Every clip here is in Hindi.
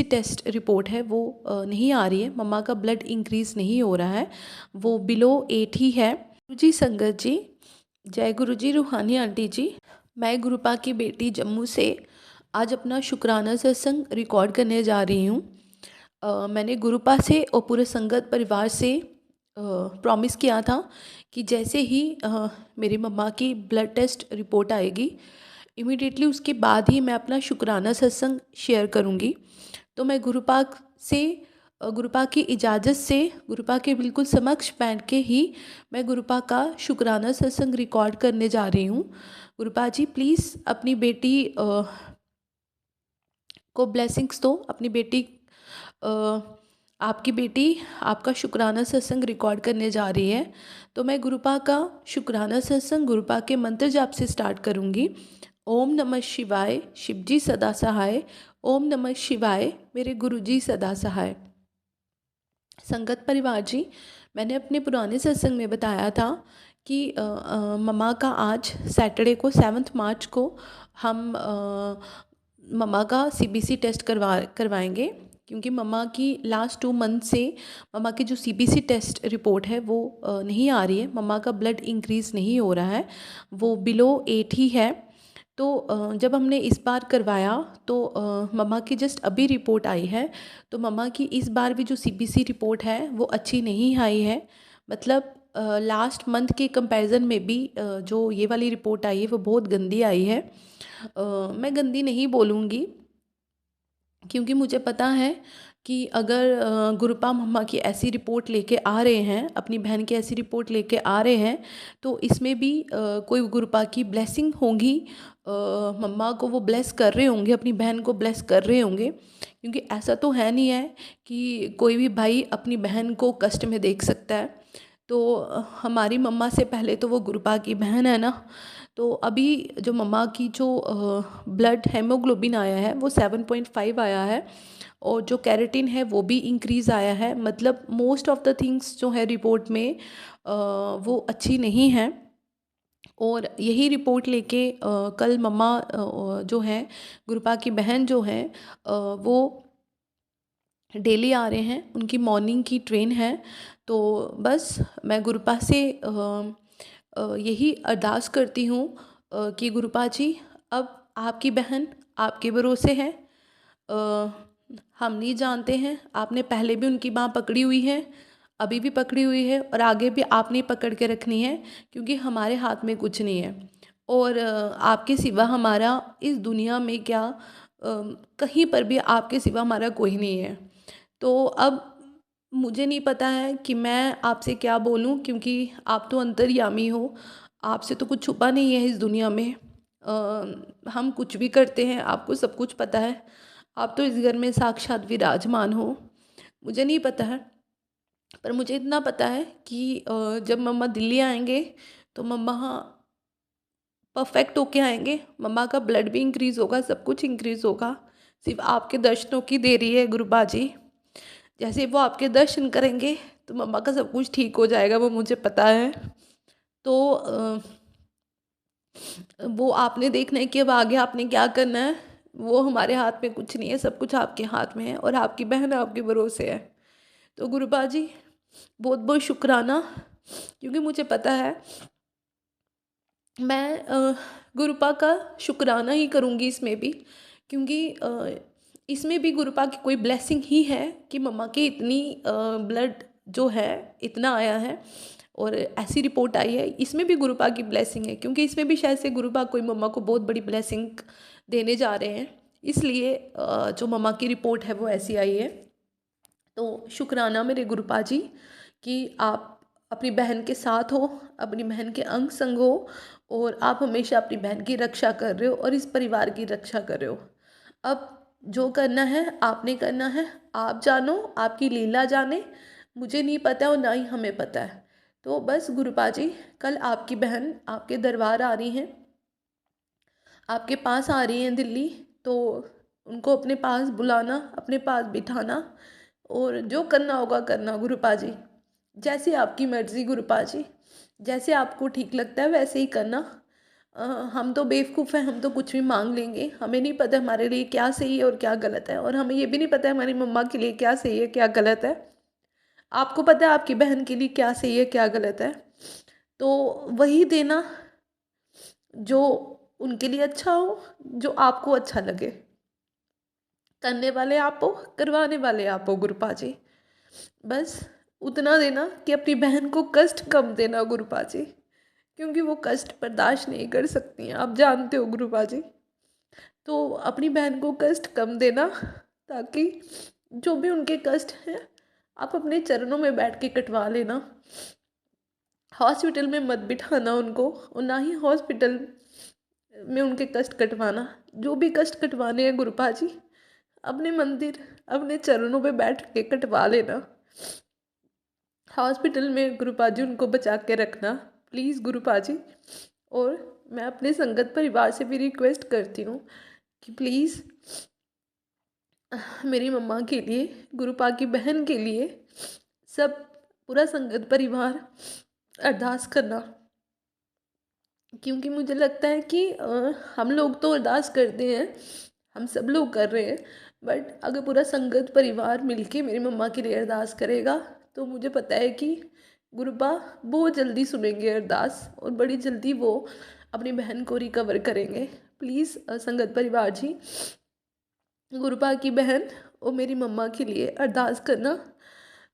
टेस्ट रिपोर्ट है वो नहीं आ रही है। मम्मा का ब्लड इंक्रीज़ नहीं हो रहा है, वो बिलो 8 ही है। गुरु जी संगत जी, जय गुरु जी, रूहानी आंटी जी, मैं गुरुपा की बेटी जम्मू से आज अपना शुक्राना सत्संग रिकॉर्ड करने जा रही हूँ। मैंने गुरुपा से और पूरे संगत परिवार से प्रॉमिस किया था कि जैसे ही मेरी मम्मा की ब्लड टेस्ट रिपोर्ट आएगी, इमीडिएटली उसके बाद ही मैं अपना शुक्राना सत्संग शेयर करूँगी। तो मैं गुरुपा की इजाज़त से, गुरुपा के बिल्कुल समक्ष बैठ के ही मैं गुरुपा का शुक्राना सत्संग रिकॉर्ड करने जा रही हूँ। गुरुपा जी प्लीज़ अपनी बेटी को ब्लेसिंग्स दो। अपनी बेटी आपकी बेटी आपका शुक्राना सत्संग रिकॉर्ड करने जा रही है, तो मैं गुरुपा का शुक्राना सत्संग गुरुपा के मंत्र जाप से स्टार्ट करूँगी। ओम नमः शिवाय, शिवजी सदा सहाय। ओम नमः शिवाय, मेरे गुरुजी सदा सहाय। संगत परिवार जी, मैंने अपने पुराने सत्संग में बताया था कि मम्मा का आज सैटरडे को 7 मार्च को हम मम्मा का सीबीसी टेस्ट करवाएंगे, क्योंकि मम्मा की लास्ट 2 मंथ से मम्मा की जो सीबीसी टेस्ट रिपोर्ट है वो नहीं आ रही है। मम्मा का ब्लड इंक्रीज़ नहीं हो रहा है, वो बिलो 8 ही है। तो जब हमने इस बार करवाया तो मम्मा की जस्ट अभी रिपोर्ट आई है, तो मम्मा की इस बार भी जो सीबीसी रिपोर्ट है वो अच्छी नहीं आई है। मतलब लास्ट मंथ के कंपैरिजन में भी जो ये वाली रिपोर्ट आई है वो बहुत गंदी आई है। मैं गंदी नहीं बोलूँगी, क्योंकि मुझे पता है कि अगर गुरुपा मम्मा की ऐसी रिपोर्ट लेके आ रहे हैं, अपनी बहन की ऐसी रिपोर्ट लेके आ रहे हैं, तो इसमें भी कोई गुरुपा की ब्लेसिंग होंगी। मम्मा को वो ब्लेस कर रहे होंगे, अपनी बहन को ब्लेस कर रहे होंगे, क्योंकि ऐसा तो है नहीं है कि कोई भी भाई अपनी बहन को कष्ट में देख सकता है। तो हमारी मम्मा से पहले तो वो गुरुपा की बहन है ना। तो अभी जो मम्मा की जो ब्लड हेमोग्लोबिन आया है वो 7.5 आया है, और जो कैरेटिन है वो भी इंक्रीज़ आया है। मतलब मोस्ट ऑफ द थिंग्स जो है रिपोर्ट में वो अच्छी नहीं है। और यही रिपोर्ट लेके कल मम्मा जो है, गुरुपा की बहन जो है, वो डेली आ रहे हैं, उनकी मॉर्निंग की ट्रेन है। तो बस मैं गुरुपा से यही अरदास करती हूँ कि गुरुपा जी, अब आपकी बहन आपके भरोसे है। हम नहीं जानते हैं, आपने पहले भी उनकी बाँह पकड़ी हुई है, अभी भी पकड़ी हुई है, और आगे भी आपने ही पकड़ के रखनी है, क्योंकि हमारे हाथ में कुछ नहीं है। और आपके सिवा हमारा इस दुनिया में क्या, कहीं पर भी आपके सिवा हमारा कोई नहीं है। तो अब मुझे नहीं पता है कि मैं आपसे क्या बोलूं, क्योंकि आप तो अंतर्यामी हो, आपसे तो कुछ छुपा नहीं है इस दुनिया में। हम कुछ भी करते हैं, आपको सब कुछ पता है। आप तो इस घर में साक्षात विराजमान हो। मुझे नहीं पता है, पर मुझे इतना पता है कि जब मम्मा दिल्ली आएंगे तो मम्मा परफेक्ट होके आएंगे। मम्मा का ब्लड भी इंक्रीज़ होगा, सब कुछ इंक्रीज़ होगा। सिर्फ आपके दर्शनों की देरी है गुरुबा जी। जैसे वो आपके दर्शन करेंगे तो मम्मा का सब कुछ ठीक हो जाएगा, वो मुझे पता है। तो वो आपने देखना है कि अब आगे आपने क्या करना है। वो हमारे हाथ में कुछ नहीं है, सब कुछ आपके हाथ में है, और आपकी बहन आपके भरोसे है। तो गुरुबा जी, बहुत बहुत शुक्राना, क्योंकि मुझे पता है मैं गुरुपा का शुक्राना ही करूँगी इसमें भी, क्योंकि इसमें भी गुरुपा की कोई ब्लेसिंग ही है कि मम्मा की इतनी ब्लड जो है इतना आया है, और ऐसी रिपोर्ट आई है। इसमें भी गुरुपा की ब्लेसिंग है, क्योंकि इसमें भी शायद से गुरुपा कोई मम्मा को बहुत बड़ी ब्लेसिंग देने जा रहे हैं, इसलिए जो मम्मा की रिपोर्ट है वो ऐसी आई है। तो शुक्राना मेरे गुरुपा जी कि आप अपनी बहन के साथ हो, अपनी बहन के अंग संग हो, और आप हमेशा अपनी बहन की रक्षा कर रहे हो और इस परिवार की रक्षा कर रहे हो। अब जो करना है आपने करना है, आप जानो, आपकी लीला जाने, मुझे नहीं पता और ना ही हमें पता है। तो बस गुरुपा जी, कल आपकी बहन आपके दरबार आ रही हैं, आपके पास आ रही हैं दिल्ली, तो उनको अपने पास बुलाना, अपने पास बिठाना, और जो करना होगा करना गुरुपा जी। जैसे आपकी मर्ज़ी गुरुपा जी, जैसे आपको ठीक लगता है वैसे ही करना। हम तो बेवकूफ़ हैं, हम तो कुछ भी मांग लेंगे, हमें नहीं पता हमारे लिए क्या सही है और क्या गलत है, और हमें ये भी नहीं पता है हमारी मम्मा के लिए क्या सही है क्या गलत है। आपको पता है आपकी बहन के लिए क्या सही है क्या गलत है, तो वही देना जो उनके लिए अच्छा हो, जो आपको अच्छा लगे। करने वाले आप हो, करवाने वाले आप हो गुरुपा जी। बस उतना देना कि अपनी बहन को कष्ट कम देना गुरुपा जी, क्योंकि वो कष्ट बर्दाश्त नहीं कर सकती हैं, आप जानते हो गुरुपा जी। तो अपनी बहन को कष्ट कम देना, ताकि जो भी उनके कष्ट हैं आप अपने चरणों में बैठ के कटवा लेना। हॉस्पिटल में मत बिठाना उनको, और ना ही हॉस्पिटल में उनके कष्ट कटवाना। जो भी कष्ट कटवाने हैं गुरुपा जी, अपने मंदिर, अपने चरणों पे बैठ के कटवा लेना। हॉस्पिटल में गुरुपा जी उनको बचा के रखना प्लीज़ गुरुपा जी। और मैं अपने संगत परिवार से भी रिक्वेस्ट करती हूँ कि प्लीज़ मेरी मम्मा के लिए, गुरुपा की बहन के लिए सब पूरा संगत परिवार अरदास करना। क्योंकि मुझे लगता है कि हम लोग तो अरदास करते हैं, हम सब लोग कर रहे हैं, बट अगर पूरा संगत परिवार मिलके मेरी मम्मा के लिए अरदास करेगा तो मुझे पता है कि गुरुपा बहुत जल्दी सुनेंगे अरदास, और बड़ी जल्दी वो अपनी बहन को रिकवर करेंगे। प्लीज़ संगत परिवार जी, गुरुपा की बहन और मेरी मम्मा के लिए अरदास करना,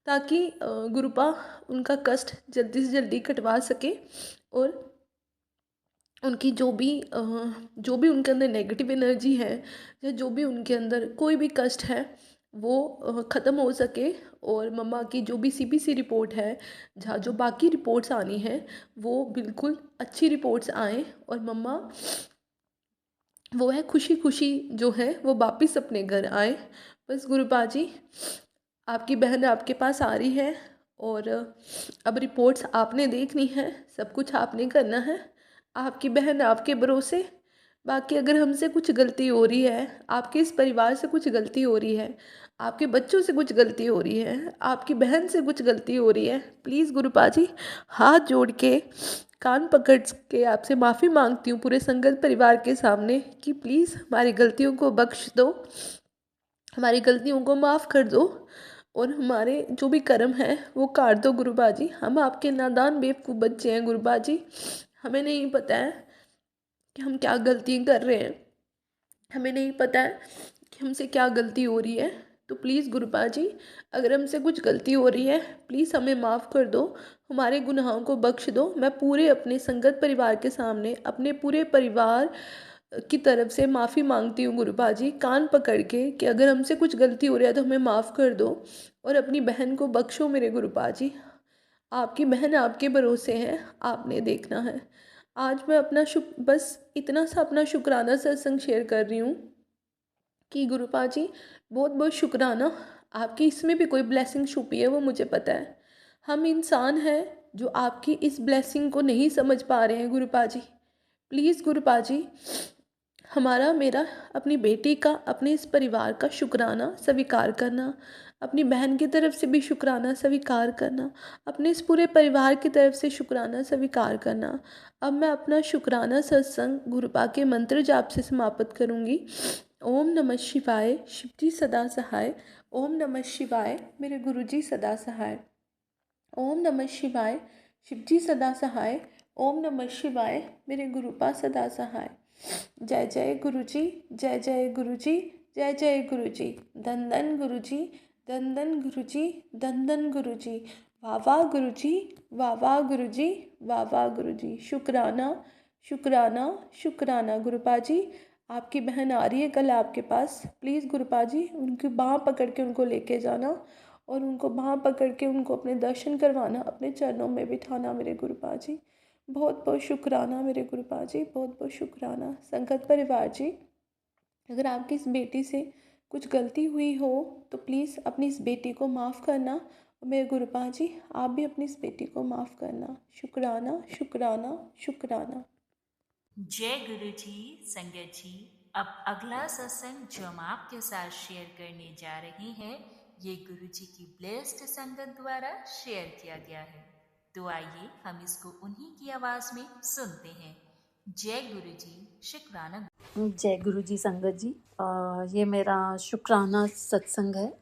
ताकि गुरुपा उनका कष्ट जल्दी से जल्दी कटवा सके, और उनकी जो भी उनके अंदर नेगेटिव एनर्जी है, या जो भी उनके अंदर कोई भी कष्ट है, वो ख़त्म हो सके। और मम्मा की जो भी सीबीसी रिपोर्ट है, जहाँ जो बाकी रिपोर्ट्स आनी है, वो बिल्कुल अच्छी रिपोर्ट्स आएँ, और मम्मा वो है खुशी खुशी जो है वो वापस अपने घर आए। बस गुरुपा जी, आपकी बहन आपके पास आ रही है, और अब रिपोर्ट्स आपने देखनी है, सब कुछ आपने करना है। आपकी बहन आपके भरोसे। बाकी अगर हमसे कुछ गलती हो रही है, आपके इस परिवार से कुछ गलती हो रही है, आपके बच्चों से कुछ गलती हो रही है, आपकी बहन से कुछ गलती हो रही है, प्लीज़ गुरुपा जी हाथ जोड़ के, कान पकड़ के आपसे माफ़ी मांगती हूँ पूरे संगत परिवार के सामने, कि प्लीज़ हमारी गलतियों को बख्श दो, हमारी गलतियों को माफ़ कर दो, और हमारे जो भी कर्म हैं वो काट दो गुरुबा जी। हम आपके नादान बेवकूफ़ बच्चे हैं गुरुबा जी, हमें नहीं पता है कि हम क्या गलती कर रहे हैं, हमें नहीं पता है कि हमसे क्या गलती हो रही है। तो प्लीज़ गुरुबा जी, अगर हमसे कुछ गलती हो रही है प्लीज़ हमें माफ़ कर दो, हमारे गुनाहों को बख्श दो। मैं पूरे अपने संगत परिवार के सामने अपने पूरे परिवार की तरफ से माफ़ी मांगती हूँ गुरुबा जी, कान पकड़ के, कि अगर हमसे कुछ गलती हो रही है तो हमें माफ़ कर दो, और अपनी बहन को बख्शो मेरे गुरुबा जी। आपकी बहन आपके भरोसे है, आपने देखना है। आज मैं अपना बस इतना सा अपना शुक्राना सत्संग शेयर कर रही हूँ कि गुरुपा जी बहुत बहुत शुक्राना, आपकी इसमें भी कोई ब्लेसिंग छुपी है वो मुझे पता है। हम इंसान हैं जो आपकी इस ब्लेसिंग को नहीं समझ पा रहे हैं गुरुपा जी। प्लीज़ गुरुपा जी, हमारा मेरा अपनी बेटी का, अपने इस परिवार का शुक्राना स्वीकार करना, अपनी बहन की तरफ से भी शुक्राना स्वीकार करना, अपने इस पूरे परिवार की तरफ से शुक्राना स्वीकार करना। अब मैं अपना शुक्राना सत्संग गुरुपा के मंत्र जाप से समाप्त करूँगी। ओम नमः शिवाय, शिवजी सदा सहाय। ओम नमः शिवाय, मेरे गुरुजी सदा सहाय। ओम नमः शिवाय, शिवजी सदा सहाय। ओम नमः शिवाय, मेरे गुरुपा सदा सहाय। जय जय गुरुजी, जय जय गुरुजी, जय जय गुरुजी। धन धन गुरुजी, धन धन गुरुजी, धन धन गुरुजी। वाह वाह गुरुजी, वाह वाह गुरुजी, वाह वाह गुरुजी। शुक्राना शुक्राना शुक्राना गुरुपा जी। आपकी बहन आ रही है कल आपके पास, प्लीज़ गुरुपा जी उनकी बाँह पकड़ के उनको लेके जाना, और उनको बाँह पकड़ के उनको अपने दर्शन करवाना, अपने चरणों में बिठाना मेरे गुरुपा जी। बहुत बहुत शुक्राना मेरे गुरुपा जी, बहुत बहुत शुक्राना। संगत परिवार जी, अगर आपकी इस बेटी से कुछ गलती हुई हो तो प्लीज़ अपनी इस बेटी को माफ़ करना, और मेरे गुरुपा जी आप भी अपनी इस बेटी को माफ़ करना। शुक्राना शुक्राना शुक्राना। जय गुरु जी। संगत जी, अब अगला सत्संग जो हम आपके साथ शेयर करने जा रहे हैं, ये गुरु जी की ब्लेस्ड संगत द्वारा शेयर किया गया है। तो आइए हम इसको उन्हीं की आवाज में सुनते हैं। जय गुरु जी, शुक्राना। जय गुरु जी संगत जी। ये मेरा शुक्राना सत्संग है।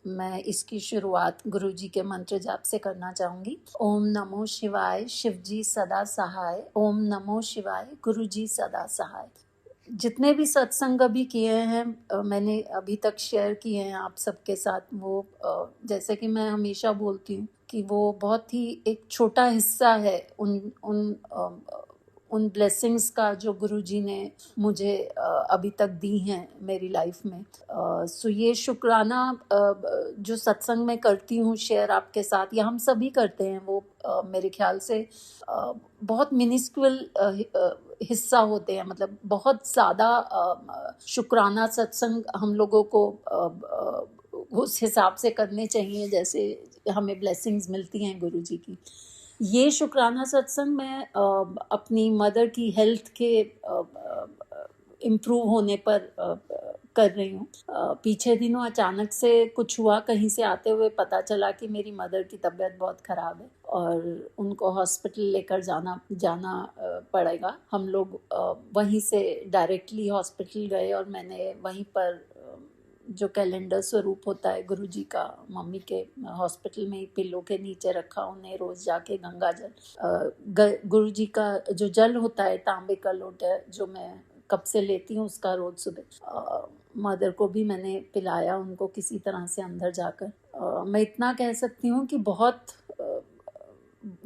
मैं इसकी शुरुआत गुरु जी के मंत्र जाप से करना चाहूँगी। ओम नमो शिवाय, शिव जी सदा सहाय। ओम नमो शिवाय, गुरु जी सदा सहाय। जितने भी सत्संग अभी किए हैं, मैंने अभी तक शेयर किए हैं आप सबके साथ, वो जैसे कि मैं हमेशा बोलती हूँ कि वो बहुत ही एक छोटा हिस्सा है उन ब्लेसिंग्स का जो गुरुजी ने मुझे अभी तक दी हैं मेरी लाइफ में। सो ये शुक्राना जो सत्संग में करती हूँ शेयर आपके साथ, या हम सभी करते हैं, वो मेरे ख्याल से बहुत मिनिस्क्यूल हिस्सा होते हैं। मतलब बहुत ज़्यादा शुक्राना सत्संग हम लोगों को उस हिसाब से करने चाहिए जैसे हमें ब्लेसिंग्स मिलती हैं गुरुजी की। ये शुक्राना सत्संग मैं अपनी मदर की हेल्थ के इम्प्रूव होने पर कर रही हूँ। पीछे दिनों अचानक से कुछ हुआ, कहीं से आते हुए पता चला कि मेरी मदर की तबीयत बहुत ख़राब है और उनको हॉस्पिटल लेकर जाना पड़ेगा। हम लोग वहीं से डायरेक्टली हॉस्पिटल गए और मैंने वहीं पर जो कैलेंडर स्वरूप होता है गुरुजी का, मम्मी के हॉस्पिटल में ही पिल्लो के नीचे रखा, उन्हें रोज़ जाके गंगा जल गुरुजी का जो जल होता है, तांबे का लोटा जो मैं कब से लेती हूँ, उसका रोज़ सुबह मदर को भी मैंने पिलाया, उनको किसी तरह से अंदर जाकर। मैं इतना कह सकती हूँ कि बहुत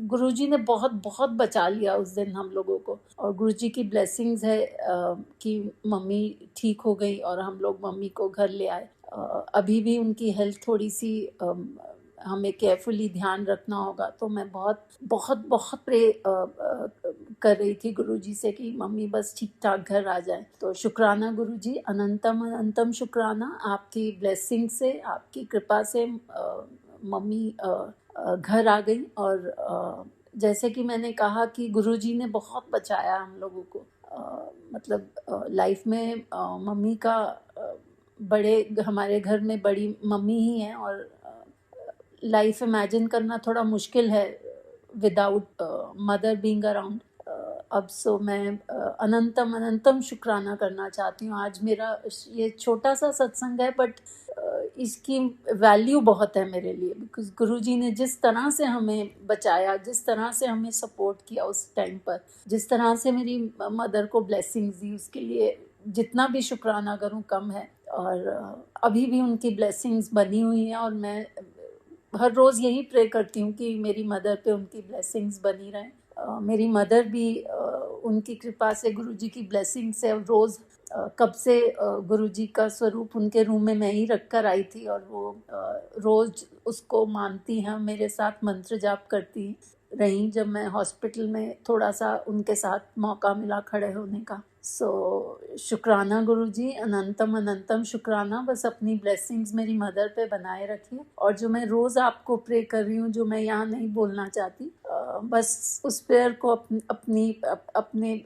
गुरुजी ने बहुत बहुत बचा लिया उस दिन हम लोगों को, और गुरुजी की ब्लेसिंग्स है कि मम्मी ठीक हो गई और हम लोग मम्मी को घर ले आए। अभी भी उनकी हेल्थ थोड़ी सी हमें केयरफुली ध्यान रखना होगा, तो मैं बहुत बहुत बहुत प्रे कर रही थी गुरुजी से कि मम्मी बस ठीक ठाक घर आ जाए। तो शुक्राना गुरुजी, अनंतम अनंतम शुक्राना, आपकी ब्लेसिंग से, आपकी कृपा से मम्मी घर आ गई। और जैसे कि मैंने कहा कि गुरुजी ने बहुत बचाया हम लोगों को। मतलब लाइफ में मम्मी का हमारे घर में बड़ी मम्मी ही हैं, और लाइफ इमेजिन करना थोड़ा मुश्किल है विदाउट मदर बीइंग अराउंड। अब सो मैं अनंतम अनंतम शुक्राना करना चाहती हूँ। आज मेरा ये छोटा सा सत्संग है, बट इसकी वैल्यू बहुत है मेरे लिए, बिकॉज गुरुजी ने जिस तरह से हमें बचाया, जिस तरह से हमें सपोर्ट किया उस टाइम पर, जिस तरह से मेरी मदर को ब्लेसिंग्स दी, उसके लिए जितना भी शुक्राना करूँ कम है। और अभी भी उनकी ब्लेसिंग्स बनी हुई हैं, और मैं हर रोज़ यही प्रे करती हूँ कि मेरी मदर पे उनकी ब्लेसिंग्स बनी रहें। मेरी मदर भी उनकी कृपा से, गुरुजी की ब्लेसिंग से, रोज़ कब से गुरुजी का स्वरूप उनके रूम में मैं ही रख कर आई थी, और वो रोज़ उसको मानती हैं, मेरे साथ मंत्र जाप करती रहीं जब मैं हॉस्पिटल में थोड़ा सा उनके साथ मौका मिला खड़े होने का। सो शुक्राना गुरुजी, अनंतम अनंतम शुक्राना। बस अपनी ब्लेसिंग्स मेरी मदर पे बनाए रखिए, और जो मैं रोज़ आपको प्रे कर रही हूँ, जो मैं यहाँ नहीं बोलना चाहती, बस उस प्रेयर को अपने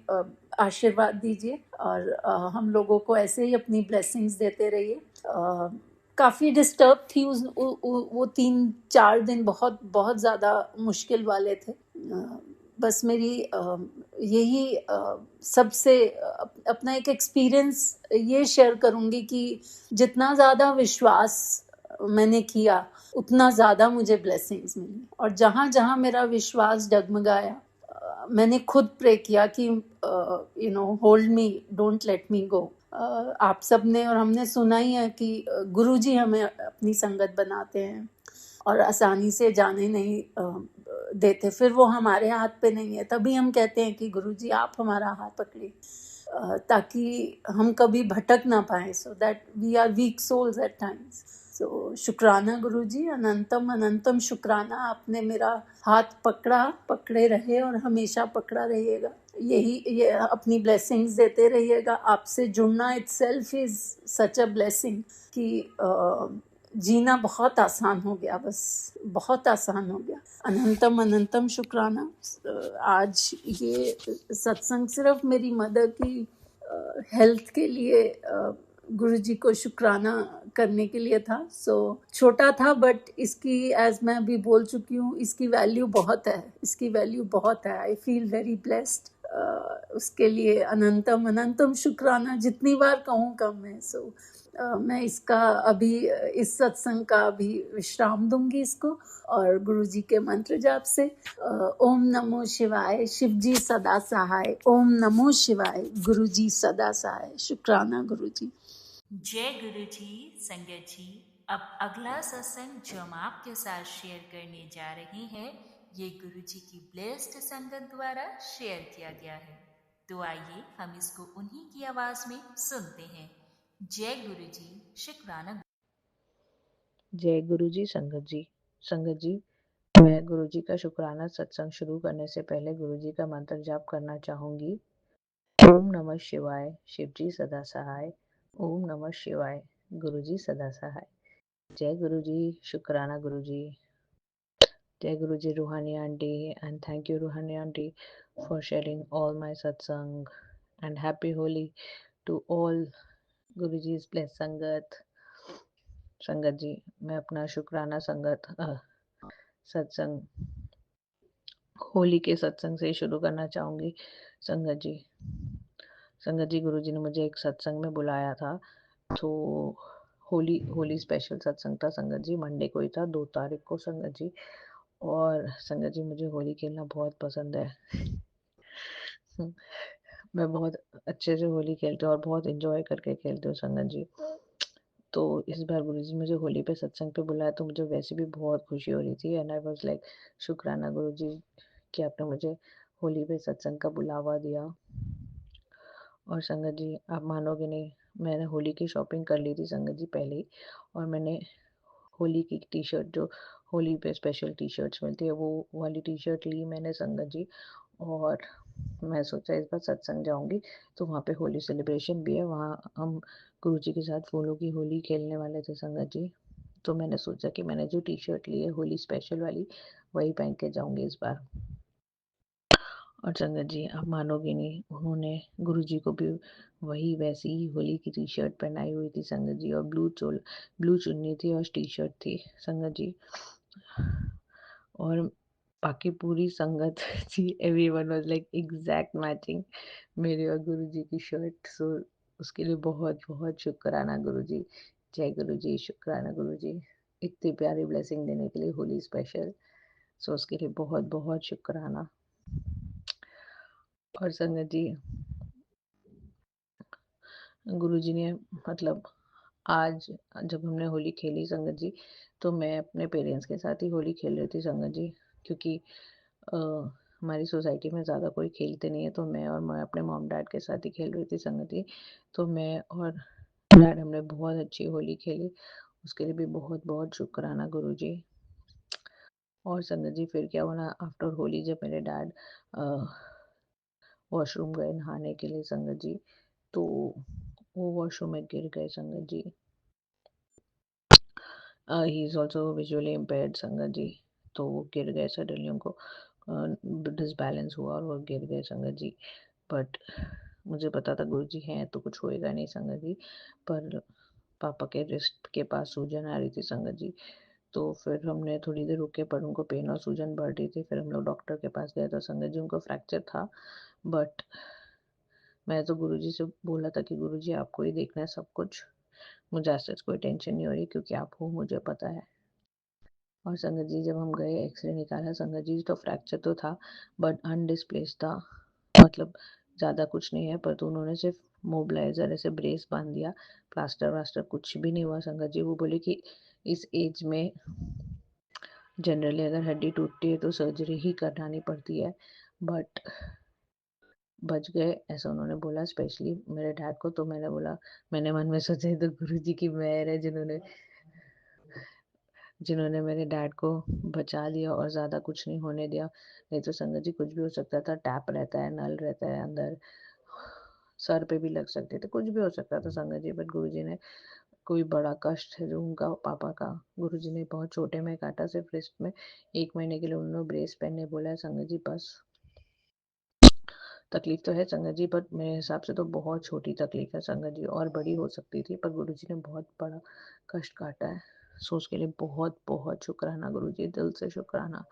आशीर्वाद दीजिए, और हम लोगों को ऐसे ही अपनी ब्लेसिंग्स देते रहिए। काफ़ी डिस्टर्ब थी वो 3-4 दिन, बहुत बहुत ज़्यादा मुश्किल वाले थे। बस मेरी यही सबसे अपना एक एक्सपीरियंस ये शेयर करूँगी कि जितना ज़्यादा विश्वास मैंने किया, उतना ज़्यादा मुझे ब्लेसिंग्स मिली। और जहाँ जहाँ मेरा विश्वास डगमगाया, मैंने खुद प्रे किया कि hold me, don't let me go. आप सब ने और हमने सुना ही है कि गुरुजी हमें अपनी संगत बनाते हैं और आसानी से जाने नहीं देते। फिर वो हमारे हाथ पे नहीं है, तभी हम कहते हैं कि गुरुजी आप हमारा हाथ पकड़िए, ताकि हम कभी भटक ना पाए, so that we are weak souls at times. So शुक्राना गुरुजी, अनंतम अनंतम शुक्राना। आपने मेरा हाथ पकड़े रहे और हमेशा पकड़ा रहिएगा। ये अपनी ब्लेसिंग्स देते रहिएगा। आपसे जुड़ना itself is such a blessing कि जीना बहुत आसान हो गया, बस बहुत आसान हो गया। अनंतम अनंतम शुक्राना। आज ये सत्संग सिर्फ मेरी मदर की हेल्थ के लिए गुरुजी को शुक्राना करने के लिए था। सो छोटा था, बट इसकी, एज मैं अभी बोल चुकी हूँ, इसकी वैल्यू बहुत है, इसकी वैल्यू बहुत है। आई फील वेरी ब्लेस्ड उसके लिए अनंतम अनंतम शुक्राना, जितनी बार कहूँ कम है। सो मैं इसका अभी इस सत्संग का अभी विश्राम दूंगी इसको, और गुरु जी के मंत्र जाप से ओम नमो शिवाय, शिव जी सदा सहाय। ओम नमो शिवाय, गुरु जी सदा सहाय। शुक्राना गुरु जी। जय गुरु जी। संगत जी, अब अगला सत्संग जो हम आपके साथ शेयर करने जा रहे हैं, ये गुरु जी की ब्लेस्ड संगत द्वारा शेयर किया गया है। तो आइए हम इसको उन्हीं की आवाज में सुनते हैं। जय गुरु जी। शुक्राना। जय गुरु जी। संगत जी, मैं गुरु जी का शुक्राना सत्संग शुरू करने से पहले गुरु जी का मंत्र जाप करना चाहूंगी। ओम नमः शिवाय, शिव जी सदा सहाय। ओम नमः शिवाय, गुरु जी सदा सहाय। जय गुरु जी। शुक्राना गुरु जी। जय गुरु जी रूहानी आंटी, and thank you रूहानी aunty for sharing all my satsang, and happy Holi to all Guru ji blessed संगत। संगत जी, मैं अपना शुक्राना सत्संग होली के सत्संग से शुरू करना चाहूंगी। संगत जी गुरु जी ने मुझे एक सत्संग में बुलाया था, तो होली स्पेशल सत्संग था संगत जी, मंडे को ही था, 2 तारीख को संगत जी। और संगत जी मुझे होली खेलना बहुत पसंद है। मैं बहुत अच्छे से होली खेलती हूँ और बहुत एंजॉय करके खेलती हूँ संगत जी। तो इस बार गुरुजी मुझे होली पे सत्संग पे बुलाया, तो मुझे वैसे भी बहुत खुशी हो रही थी, एंड आई वाज लाइक शुक्राना गुरुजी कि आपने मुझे होली पे सत्संग का बुलावा दिया। और संगत जी आप मानोगे नहीं, मैंने होली की शॉपिंग कर ली थी संगत जी पहले ही, और मैंने होली की टी शर्ट, जो होली पे स्पेशल टी शर्ट्स मिलती है, वो वाली टी शर्ट ली मैंने संगत जी। और मैं सोचा इस बार सत्संग जाऊंगी तो वहाँ पे होली सेलिब्रेशन भी है, वहाँ हम गुरु जी के साथ फूलों की होली खेलने वाले थे संगत जी। तो मैंने सोचा कि मैंने जो टी शर्ट ली है होली स्पेशल वाली, वही पहन के जाऊंगी इस बार। और संगत जी आप मानोगे नहीं, उन्होंने गुरु जी को भी वही वैसी ही होली की टी शर्ट पहनाई हुई थी संगत जी, और ब्लू चुन्नी थी और टी शर्ट थी संगत जी। और बाकी पूरी संगत थी, everyone was like exact matching मेरे और गुरु जी की शर्ट। सो उसके लिए बहुत बहुत शुक्राना गुरु जी। जय गुरु जी। शुक्राना गुरु जी, इतनी प्यारी ब्लेसिंग देने के लिए होली स्पेशल। सो उसके लिए बहुत बहुत शुक्राना। और संगत जी गुरु जी ने मतलब आज जब हमने होली खेली संगत जी, तो मैं अपने पेरेंट्स के साथ ही होली खेल रही थी संगत जी, क्योंकि अ, हमारी सोसाइटी में ज़्यादा कोई खेलते नहीं है, तो मैं अपने मॉम डैड के साथ ही खेल रही थी संगत जी। तो मैं और डैड हमने बहुत अच्छी होली खेली, उसके लिए भी बहुत बहुत शुक्राना गुरु जी। और संगत जी फिर क्या हुआ ना, आफ्टर होली जब मेरे डैड वॉशरूम गए नहाने के लिए संगत जी, तो वो वॉशरूम में गिर गए संगत जी। He is also visually impaired संगत जी, तो वो गिर गए, सडनली उनको डिसबैलेंस हुआ और वो गिर गए संगत जी। बट मुझे पता था गुरु जी हैं तो कुछ होएगा नहीं संगत जी, पर पापा के रिस्ट के पास सूजन आ रही थी संगत जी। तो फिर हमने थोड़ी देर रुके, पर उनको पेन और सूजन बढ़ रही थी, फिर हम लोग डॉक्टर के पास गए तो संगत जी उनको फ्रैक्चर था। बट मैं तो गुरुजी से बोला था कि गुरुजी आपको ही देखना है सब कुछ, मुझे आज तक कोई टेंशन नहीं हो रही क्योंकि आप हो, मुझे पता है। और संगत जी जब हम गए एक्सरे निकाला संगत जी, तो फ्रैक्चर तो था बट अनडिस्प्लेस्ड था, मतलब ज़्यादा कुछ नहीं है, पर तो उन्होंने सिर्फ मोबिलाइजर ऐसे ब्रेस बांध दिया, प्लास्टर वास्टर कुछ भी नहीं हुआ संगत जी। वो बोले कि इस एज में जनरली अगर हड्डी टूटती है तो सर्जरी ही करानी पड़ती है, बट बच गए ऐसा उन्होंने बोला, स्पेशली मेरे डैड को। तो मैंने बोला, मैंने मन में सोचा ये तो गुरु जी की मेहर है जिन्होंने मेरे डैड को बचा लिया और ज़्यादा कुछ नहीं होने दिया, नहीं तो संगत जी कुछ भी हो सकता था, टैप रहता है, नल रहता है अंदर, सर पे भी लग सकते थे, कुछ भी हो सकता था संगत जी। बट गुरु जी ने, कोई बड़ा कष्ट है जो उनका पापा का, गुरु जी ने बहुत छोटे में काटा, सिर्फ रिस्ट में, 1 महीने के लिए उन्होंने ब्रेस पहनने बोला है संगत जी। बस तकलीफ तो है संगत जी, बट मेरे हिसाब से तो बहुत छोटी तकलीफ है संगत जी, और बड़ी हो सकती थी, पर गुरु जी ने बहुत बड़ा कष्ट काटा है। सो उसके लिए बहुत बहुत शुक्राना गुरु जी, दिल से शुक्राना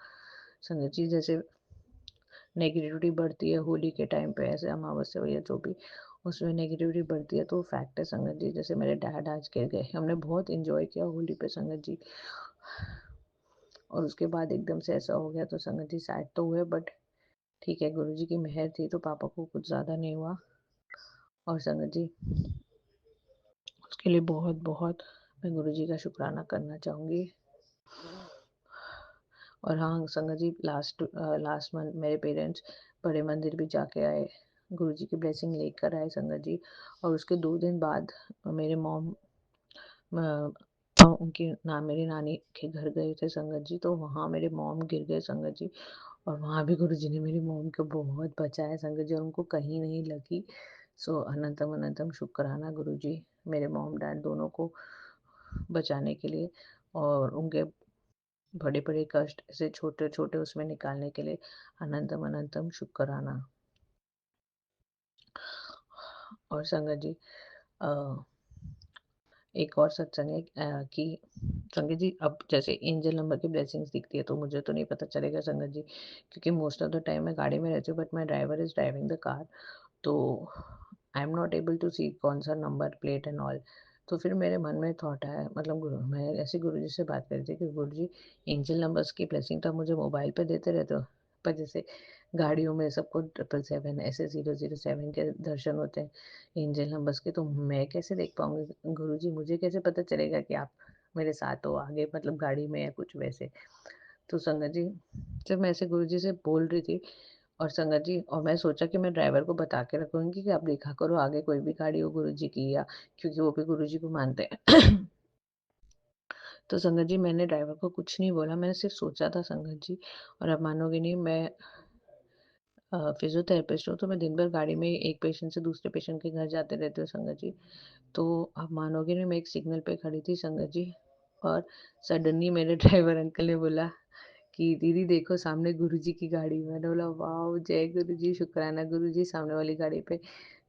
संगत जी। जैसे नेगेटिविटी बढ़ती है होली के टाइम पे, ऐसे अमावस्या या जो भी उसमें नेगेटिविटी बढ़ती है, तो फैक्ट है संगत जी। जैसे मेरे डैड आज गिर गए, हमने बहुत इंजॉय किया होली पे संगत जी, और उसके बाद एकदम से ऐसा हो गया तो संगत जी सैड तो हुए, बट ठीक है, गुरुजी की मेहर थी तो पापा को कुछ ज़्यादा नहीं हुआ। और संगत जी उसके लिए बहुत बहुत मैं गुरुजी का शुक्राना करना चाहूँगी। और हाँ संगत जी, लास्ट मंथ मेरे पेरेंट्स बड़े मंदिर भी जाके आए, गुरुजी की ब्लेसिंग लेकर आए संगत जी। और उसके 2 दिन बाद मेरे मॉम मेरी नानी के घर गए थे संगत जी, तो वहाँ मेरे मॉम गिर गए संगत जी। और वहाँ भी गुरुजी ने मेरी मॉम को बहुत बचाया संगत जी, और उनको कहीं नहीं लगी। सो अनंतम अनंतम शुक्राना गुरुजी, मेरे मॉम डैड दोनों को बचाने के लिए, और उनके बड़े बड़े कष्ट से छोटे छोटे उसमें निकालने के लिए अनंतम अनंतम शुक्राना। और संगत जी एक और सत्संग है कि संगत जी अब जैसे एंजल नंबर की ब्लेसिंग्स दिखती है तो मुझे तो नहीं पता चलेगा संगत जी, क्योंकि मोस्ट ऑफ द टाइम मैं गाड़ी में रहती हूँ, but my driver is driving the car, तो I am not able to see कौन सा नंबर प्लेट एंड ऑल। तो फिर मेरे मन में थॉट आया, मतलब मैं ऐसे गुरु जी से बात कर रही थी कि गुरु जी एंजल नंबर्स की ब्लेसिंग तो आप मुझे मोबाइल पे देते रहते हो, पर जैसे गाड़ियों में सबको 777 ऐसे 007 के दर्शन होते हैं एंजल नंबर्स के, तो मैं कैसे देख पाऊंगी गुरुजी, मुझे कैसे पता चलेगा कि आप मेरे साथ हो आगे, मतलब गाड़ी में या कुछ वैसे। तो संगत जी जब मैं ऐसे गुरुजी से बोल रही थी, और संगत जी और मैं सोचा कि मैं ड्राइवर को बता के रखूंगी कि आप देखा करो आगे कोई भी गाड़ी हो गुरुजी की, या क्योंकि वो भी गुरुजी को मानते हैं। तो संगत जी मैंने ड्राइवर को कुछ नहीं बोला, मैंने सिर्फ सोचा था संगत जी। और आप मानोगे नहीं, मैं फिजियोथेरेपिस्ट हूँ, तो मैं दिन भर गाड़ी में एक पेशेंट से दूसरे पेशेंट के घर जाते रहती हूँ संगत जी। तो आप मानोगे नहीं, मैं एक सिग्नल पे खड़ी थी संगत जी, और सडनली मेरे ड्राइवर अंकल ने बोला कि दीदी देखो सामने गुरुजी की गाड़ी। मैंने बोला वाह जय गुरुजी, शुक्राना गुरुजी, सामने वाली गाड़ी पे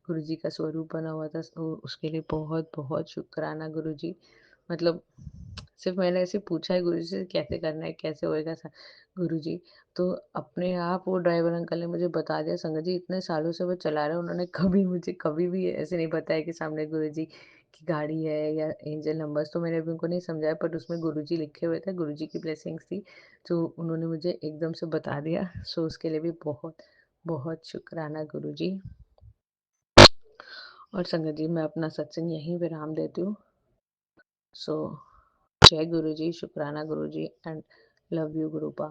गुरुजी का स्वरूप बना हुआ था, तो उसके लिए बहुत बहुत शुक्राना गुरुजी। मतलब सिर्फ मैंने ऐसे पूछा है गुरुजी से कैसे करना है, कैसे होएगा गुरुजी, तो अपने आप वो ड्राइवर अंकल ने मुझे बता दिया संगत जी। इतने सालों से वो चला रहे हैं, उन्होंने कभी मुझे कभी भी ऐसे नहीं बताया कि सामने गुरुजी की गाड़ी है या एंजल नंबर्स, तो मैंने अभी उनको नहीं समझाया, बट उसमें गुरुजी लिखे हुए थे, गुरुजी की ब्लेसिंग्स थी, तो उन्होंने मुझे एकदम से बता दिया। सो उसके लिए भी बहुत बहुत शुक्राना गुरुजी। और संगत जी मैं अपना सत्संग यहीं विराम देती हूँ। सो जय गुरुजी, शुक्राना गुरुजी, एंड लव यू गुरुपा।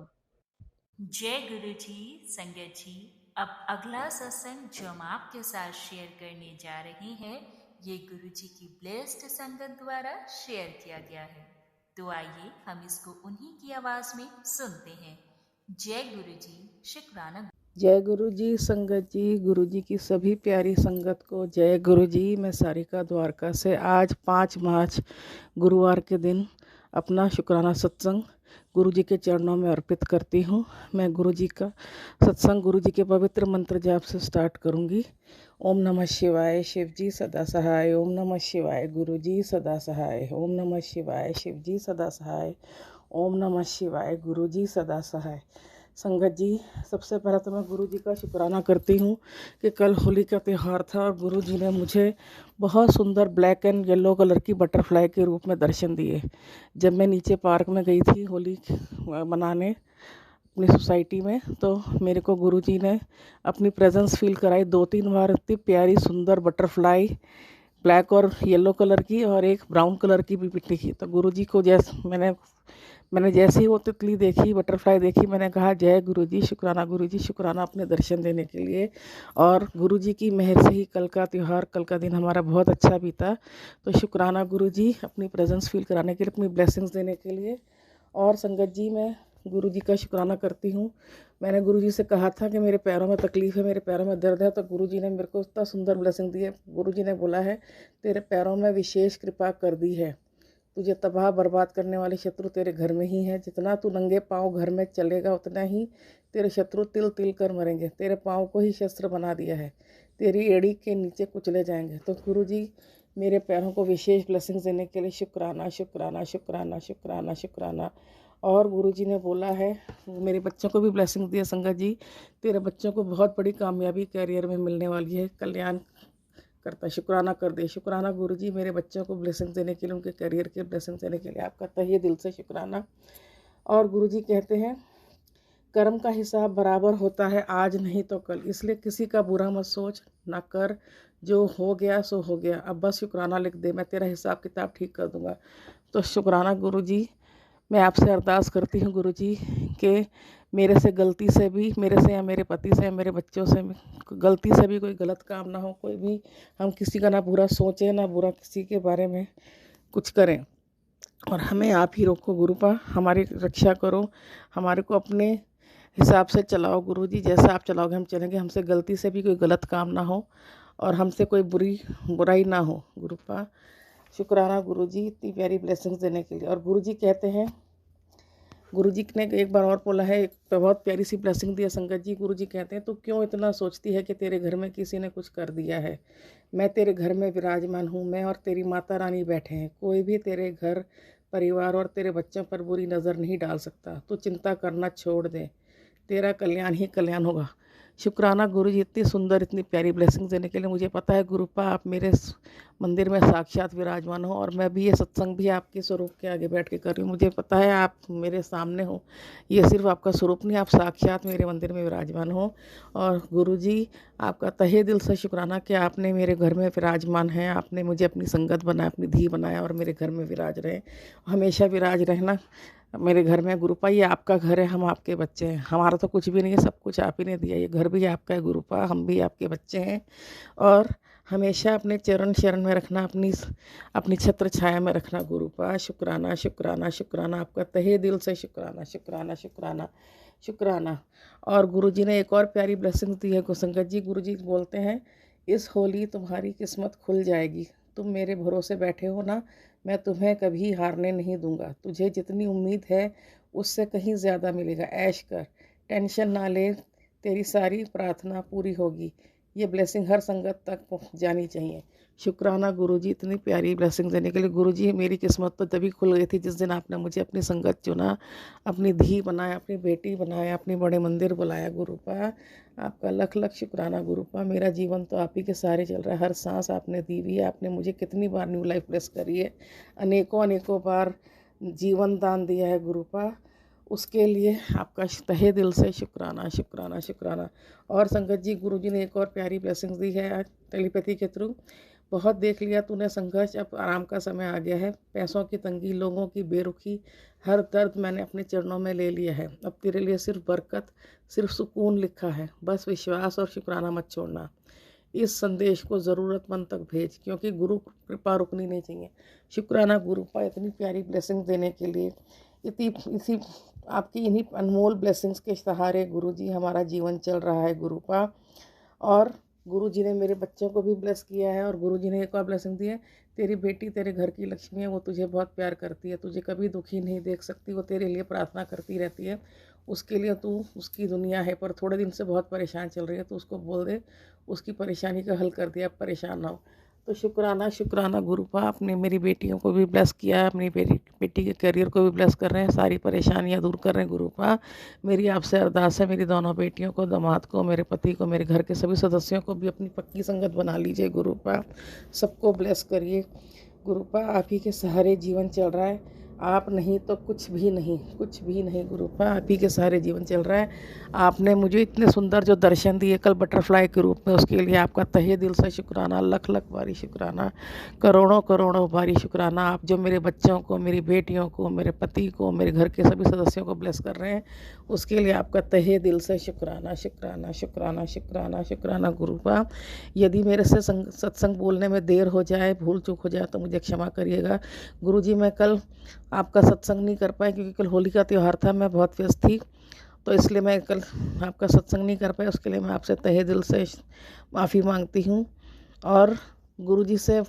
जय गुरु जी। संगत जी अब अगला सत्संग जो हम आपके साथ शेयर करने जा रहे हैं, ये गुरु जी की ब्लेस्ड संगत द्वारा शेयर किया गया है। तो आइए हम इसको उन्हीं की आवाज में सुनते हैं। जय गुरु जी, शुक्राना। जय गुरु जी। संगत जी, गुरु जी की सभी प्यारी संगत को जय गुरु जी। मैं सारिका द्वारका से आज 5 मार्च गुरुवार के दिन अपना शुक्राना सत्संग गुरु जी के चरणों में अर्पित करती हूँ। मैं गुरु जी का सत्संग गुरु जी के पवित्र मंत्र जाप से स्टार्ट करूँगी। ओम नमः शिवाय, शिव जी सदा सहाय। ओम नमः शिवाय, गुरु जी सदा सहाय। ओम नमः शिवाय, शिव जी सदा सहाय। ओम नमः शिवाय, गुरु जी सदा सहाय। संगत जी सबसे पहले तो मैं गुरु जी का शुक्राना करती हूँ कि कल होली का त्यौहार था और गुरु जी ने मुझे बहुत सुंदर ब्लैक एंड येलो कलर की बटरफ्लाई के रूप में दर्शन दिए। जब मैं नीचे पार्क में गई थी होली मनाने अपनी सोसाइटी में, तो मेरे को गुरु जी ने अपनी प्रेजेंस फील कराई 2-3 बार। इतनी प्यारी सुंदर बटरफ्लाई ब्लैक और येलो कलर की और एक ब्राउन कलर की भी पिट्टी की। तो गुरु जी को मैंने जैसे ही वो तितली देखी, बटरफ्लाई देखी, मैंने कहा जय गुरु जी, शुक्राना अपने दर्शन देने के लिए। और गुरु जी की मेहर से ही कल का त्यौहार, कल का दिन हमारा बहुत अच्छा बीता। तो शुक्राना गुरु जी अपनी प्रेजेंस फील कराने के लिए, अपनी ब्लेसिंग्स देने के लिए। और संगत जी मैं गुरु जी का शुक्राना करती हूँ। मैंने गुरु जी से कहा था कि मेरे पैरों में तकलीफ़ है, मेरे पैरों में दर्द है, तो गुरु जी ने मेरे को इतना सुंदर ब्लेसिंग दी है। गुरु जी ने बोला है तेरे पैरों में विशेष कृपा कर दी है, तुझे तबाह बर्बाद करने वाले शत्रु तेरे घर में ही हैं। जितना तू नंगे पाँव घर में चलेगा उतना ही तेरे शत्रु तिल तिल कर मरेंगे। तेरे पाँव को ही शस्त्र बना दिया है, तेरी एड़ी के नीचे कुचले जाएंगे। तो गुरु जी मेरे पैरों को विशेष ब्लेसिंग्स देने के लिए शुक्राना शुक्राना शुक्राना शुक्राना शुक्राना। और गुरुजी ने बोला है, मेरे बच्चों को भी ब्लेसिंग दिया, संगत जी तेरे बच्चों को बहुत बड़ी कामयाबी करियर में मिलने वाली है, कल्याण करता शुक्राना कर दे। शुक्राना गुरुजी मेरे बच्चों को ब्लेसिंग देने के लिए, उनके करियर के ब्लेसिंग देने के लिए आपका तहे दिल से शुक्राना। और गुरुजी कहते हैं कर्म का हिसाब बराबर होता है आज नहीं तो कल, इसलिए किसी का बुरा मत सोच ना कर, जो हो गया सो हो गया, अब बस शुक्राना लिख दे, मैं तेरा हिसाब किताब ठीक कर दूंगा। तो शुक्राना गुरुजी, मैं आपसे अरदास करती हूँ गुरुजी कि मेरे से गलती से भी, मेरे से या मेरे पति से या मेरे बच्चों से गलती से भी कोई गलत काम ना हो, कोई भी हम किसी का ना बुरा सोचें, ना बुरा किसी के बारे में कुछ करें, और हमें आप ही रोको गुरुपा, हमारी रक्षा करो, हमारे को अपने हिसाब से चलाओ गुरुजी, जैसा आप चलाओगे हम चलेंगे, हमसे गलती से भी कोई गलत काम ना हो और हमसे कोई बुराई ना हो गुरुपा। शुक्राना गुरुजी इतनी प्यारी ब्लेसिंग्स देने के लिए। और गुरुजी कहते हैं, गुरुजी ने एक बार और बोला है, एक बहुत प्यारी सी ब्लेसिंग दी है संगत जी। गुरुजी कहते हैं, तू क्यों इतना सोचती है कि तेरे घर में किसी ने कुछ कर दिया है, मैं तेरे घर में विराजमान हूँ, मैं और तेरी माता रानी बैठे हैं, कोई भी तेरे घर परिवार और तेरे बच्चों पर बुरी नज़र नहीं डाल सकता, तू चिंता करना छोड़ दे, तेरा कल्याण ही कल्याण होगा। शुक्राना गुरुजी इतनी सुंदर इतनी प्यारी ब्लेसिंग देने के लिए। मुझे पता है गुरुपा आप मेरे मंदिर में साक्षात विराजमान हो, और मैं भी ये सत्संग भी आपके स्वरूप के आगे बैठ के कर रही हूँ। मुझे पता है आप मेरे सामने हो, ये सिर्फ आपका स्वरूप नहीं, आप साक्षात मेरे मंदिर में विराजमान हो। और गुरुजी आपका तहे दिल से शुक्राना कि आपने मेरे घर में विराजमान हैं, आपने मुझे अपनी संगत बनाया, अपनी धी बनाया और मेरे घर में विराज रहे, हमेशा विराज रहना मेरे घर में। गुरुपा ये आपका घर है, हम आपके बच्चे हैं, हमारा तो कुछ भी नहीं है, सब कुछ आप ही ने दिया, ये घर भी आपका है गुरुपा, हम भी आपके बच्चे हैं। और हमेशा अपने चरण शरण में रखना, अपनी छत्र छाया में रखना गुरुपा। शुक्राना शुक्राना शुक्राना, आपका तहे दिल से शुक्राना शुक्राना शुक्राना शुक्राना। और गुरुजी ने एक और प्यारी ब्लेसिंग दी है संगत जी। गुरुजी बोलते हैं, इस होली तुम्हारी किस्मत खुल जाएगी, तुम मेरे भरोसे बैठे हो ना, मैं तुम्हें कभी हारने नहीं दूंगा, तुझे जितनी उम्मीद है उससे कहीं ज़्यादा मिलेगा, ऐश कर, टेंशन ना ले, तेरी सारी प्रार्थना पूरी होगी। ये ब्लेसिंग हर संगत तक जानी चाहिए। शुक्राना गुरुजी इतनी प्यारी ब्लेसिंग देने के लिए। गुरुजी मेरी किस्मत तो तभी खुल गई थी जिस दिन आपने मुझे अपनी संगत चुना, अपनी धी बनाया, अपनी बेटी बनाया, अपने बड़े मंदिर बुलाया गुरुपा। आपका लख लख शुक्राना गुरुपा। मेरा जीवन तो आप ही के सहारे चल रहा है, हर सांस आपने दी हुई है, आपने मुझे कितनी बार न्यू लाइफ ब्लेस करी है, अनेकों अनेकों बार जीवन दान दिया है गुरुपा, उसके लिए आपका तहे दिल से शुक्राना शुक्राना शुक्राना। और संगत जी गुरुजी ने एक और प्यारी ब्लेसिंग्स दी है टेलीपैथी के थ्रू। बहुत देख लिया तूने संघर्ष, अब आराम का समय आ गया है, पैसों की तंगी, लोगों की बेरुखी, हर दर्द मैंने अपने चरणों में ले लिया है, अब तेरे लिए सिर्फ बरकत, सिर्फ सुकून लिखा है, बस विश्वास और शुक्राना मत छोड़ना। इस संदेश को ज़रूरतमंद तक भेज, क्योंकि गुरु कृपा रुकनी नहीं चाहिए। शुक्राना गुरुपा इतनी प्यारी ब्लेसिंग देने के लिए। इसी आपकी इन्हीं अनमोल ब्लेसिंग्स के सहारे गुरुजी हमारा जीवन चल रहा है गुरुपा। और गुरुजी ने मेरे बच्चों को भी ब्लेस किया है, और गुरुजी ने एक और ब्लेसिंग दी है, तेरी बेटी तेरे घर की लक्ष्मी है, वो तुझे बहुत प्यार करती है, तुझे कभी दुखी नहीं देख सकती, वो तेरे लिए प्रार्थना करती रहती है, उसके लिए तू उसकी दुनिया है, पर थोड़े दिन से बहुत परेशान चल रही है, तो उसको बोल दे उसकी परेशानी का हल कर दिया, अब परेशान ना हो। तो शुक्राना शुक्राना गुरुपा, आपने मेरी बेटियों को भी ब्लेस किया, अपनी बेटी के करियर को भी ब्लेस कर रहे हैं, सारी परेशानियां दूर कर रहे हैं गुरुपा। मेरी आपसे अरदास है, मेरी दोनों बेटियों को, दामाद को, मेरे पति को, मेरे घर के सभी सदस्यों को भी अपनी पक्की संगत बना लीजिए गुरुपा, सबको ब्लेस करिए गुरुपा। आप ही के सहारे जीवन चल रहा है, आप नहीं तो कुछ भी नहीं, कुछ भी नहीं गुरुपा, आप ही के सहारे जीवन चल रहा है। आपने मुझे इतने सुंदर जो दर्शन दिए कल बटरफ्लाई के रूप में, उसके लिए आपका तहे दिल से शुक्राना, लख लख बारी शुक्राना, करोड़ों करोड़ों बारी शुक्राना। आप जो मेरे बच्चों को, मेरी बेटियों को, मेरे पति को, मेरे घर के सभी सदस्यों को ब्लेस कर रहे हैं, उसके लिए आपका तहे दिल से शुक्राना शुक्राना शुक्राना शुक्राना शुक्राना गुरुपा। यदि मेरे से सत्संग बोलने में देर हो जाए, भूल चूक हो जाए तो मुझे क्षमा करिएगा गुरुजी। मैं कल आपका सत्संग नहीं कर पाई, क्योंकि कल होली का त्यौहार था, मैं बहुत व्यस्त थी, तो इसलिए मैं कल आपका सत्संग नहीं कर पाई, उसके लिए मैं आपसे तहे दिल से माफ़ी मांगती हूँ। और गुरुजी से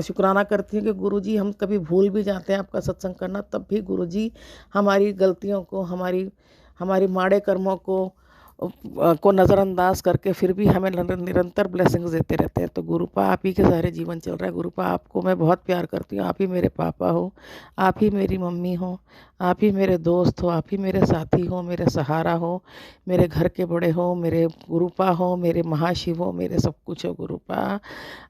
शुक्राना करती हूँ कि गुरुजी हम कभी भूल भी जाते हैं आपका सत्संग करना, तब भी गुरुजी हमारी गलतियों को, हमारी माड़े कर्मों को को नज़रअंदाज करके फिर भी हमें निरंतर ब्लेसिंग्स देते रहते हैं। तो गुरुपा आप ही के सहारे जीवन चल रहा है। गुरुपा आपको मैं बहुत प्यार करती हूँ। आप ही मेरे पापा हो, आप ही मेरी मम्मी हो, आप ही मेरे दोस्त हो, आप ही मेरे साथी हो, मेरे सहारा हो, मेरे घर के बड़े हो, मेरे गुरुपा हो, मेरे महाशिव हो, मेरे सब कुछ हो गुरुपा।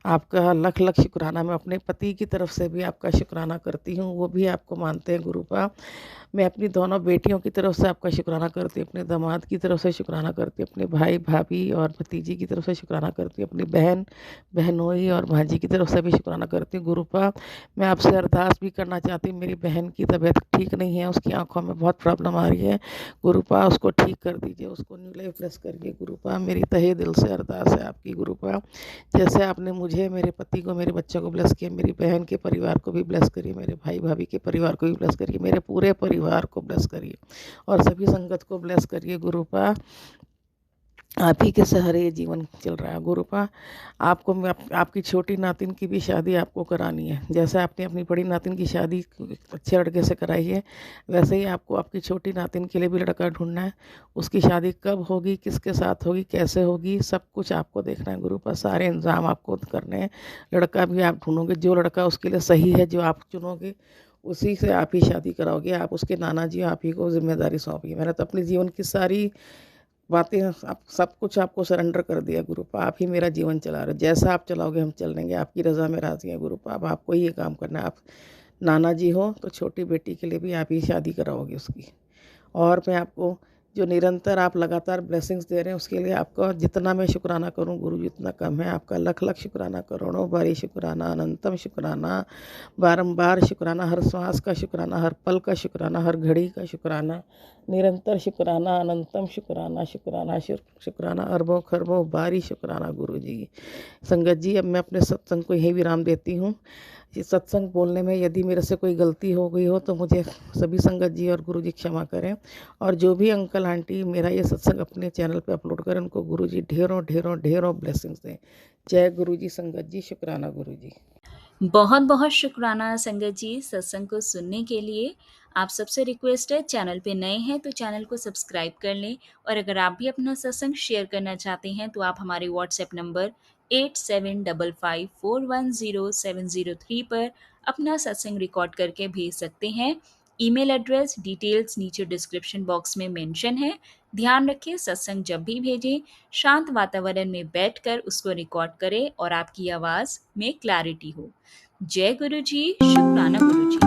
आपका लख लख शुक्राना। मैं अपने पति की तरफ से भी आपका शुक्राना करती हूँ, वो भी आपको मानते हैं गुरुपा। मैं अपनी दोनों बेटियों की तरफ से आपका शुक्राना करती हूँ, अपने दामाद की तरफ से शुक्राना करती हूँ, अपने भाई भाभी और भतीजी की तरफ से शुक्राना करती हूँ, अपनी बहन बहनोई और भांजी की तरफ से भी शुक्राना करती हूँ गुरुपा। मैं आपसे अरदास भी करना चाहती हूँ, मेरी बहन की तबीयत ठीक नहीं है, उसकी आंखों में बहुत प्रॉब्लम आ रही है गुरुपा, उसको ठीक कर दीजिए, उसको न्यू लाइफ प्लस करिए गुरुपा। मेरी तहे दिल से अरदास है आपकी गुरुपा। जैसे आपने मुझे, मेरे पति को, मेरे बच्चों को ब्लेस किया, मेरी बहन के परिवार को भी ब्लेस करिए, मेरे भाई भाभी के परिवार को भी ब्लेस करिए, मेरे पूरे परिवार को ब्लेस करिए और सभी संगत को ब्लेस करिए गुरुपा। आप ही के सहारे ये जीवन चल रहा है गुरुपा। आपको मैं आपकी छोटी नातिन की भी शादी आपको करानी है। जैसे आपने अपनी बड़ी नातिन की शादी अच्छे लड़के से कराई है, वैसे ही आपको आपकी छोटी नातिन के लिए भी लड़का ढूंढना है। उसकी शादी कब होगी, किसके साथ होगी, कैसे होगी, सब कुछ आपको देखना है गुरुपा। सारे इंतजाम आपको करने हैं। लड़का भी आप ढूंढोगे, जो लड़का उसके लिए सही है, जो आप चुनोगे, उसी से आप ही शादी कराओगे। आप उसके नाना जी आप ही को जिम्मेदारी सौंपिए। मैंने तो अपने जीवन की सारी बातें, आप सब कुछ आपको सरेंडर कर दिया गुरुपा। आप ही मेरा जीवन चला रहे, जैसा आप चलाओगे हम चल लेंगे। आपकी रज़ा में राज़ी है गुरुपा। अब आपको ही ये काम करना है। आप नाना जी हो तो छोटी बेटी के लिए भी आप ही शादी कराओगे उसकी। और मैं आपको जो निरंतर आप लगातार ब्लेसिंग्स दे रहे हैं, उसके लिए आपका जितना मैं शुक्राना करूं गुरु जितना कम है। आपका लख लख शुक्राना, करोड़ों बारी शुक्राना, अनंतम शुक्राना, बारंबार शुक्राना, हर श्वास का शुक्राना, हर पल का शुक्राना, हर घड़ी का शुक्राना, निरंतर शुक्राना, अनंतम शुक्राना, शुक्राना शुक्राना, अरबों खरबों बारी शुक्राना गुरु जी। संगत जी, अब मैं अपने सत्संग को यही विराम देती हूँ। ये सत्संग बोलने में यदि मेरे से कोई गलती हो गई हो तो मुझे सभी संगत जी और गुरु जी क्षमा करें। और जो भी अंकल आंटी मेरा ये सत्संग अपने चैनल पे अपलोड करें, उनको गुरु जी ढेरों ढेरों ढेरों ब्लेसिंग्स दें। जय गुरु जी। संगत जी शुक्राना गुरु जी। बहुत बहुत शुक्राना संगत जी सत्संग को सुनने के लिए। आप सबसे रिक्वेस्ट है, चैनल पे नए हैं तो चैनल को सब्सक्राइब कर लें, और अगर आप भी अपना सत्संग शेयर करना चाहते हैं तो आप हमारे व्हाट्सएप नंबर 8755410703 पर अपना सत्संग रिकॉर्ड करके भेज सकते हैं। ईमेल एड्रेस डिटेल्स नीचे डिस्क्रिप्शन बॉक्स में मेंशन है। ध्यान रखें, सत्संग जब भी भेजें शांत वातावरण में बैठकर उसको रिकॉर्ड करें और आपकी आवाज़ में क्लैरिटी हो। जय गुरु जी, शुक्राना गुरु जी।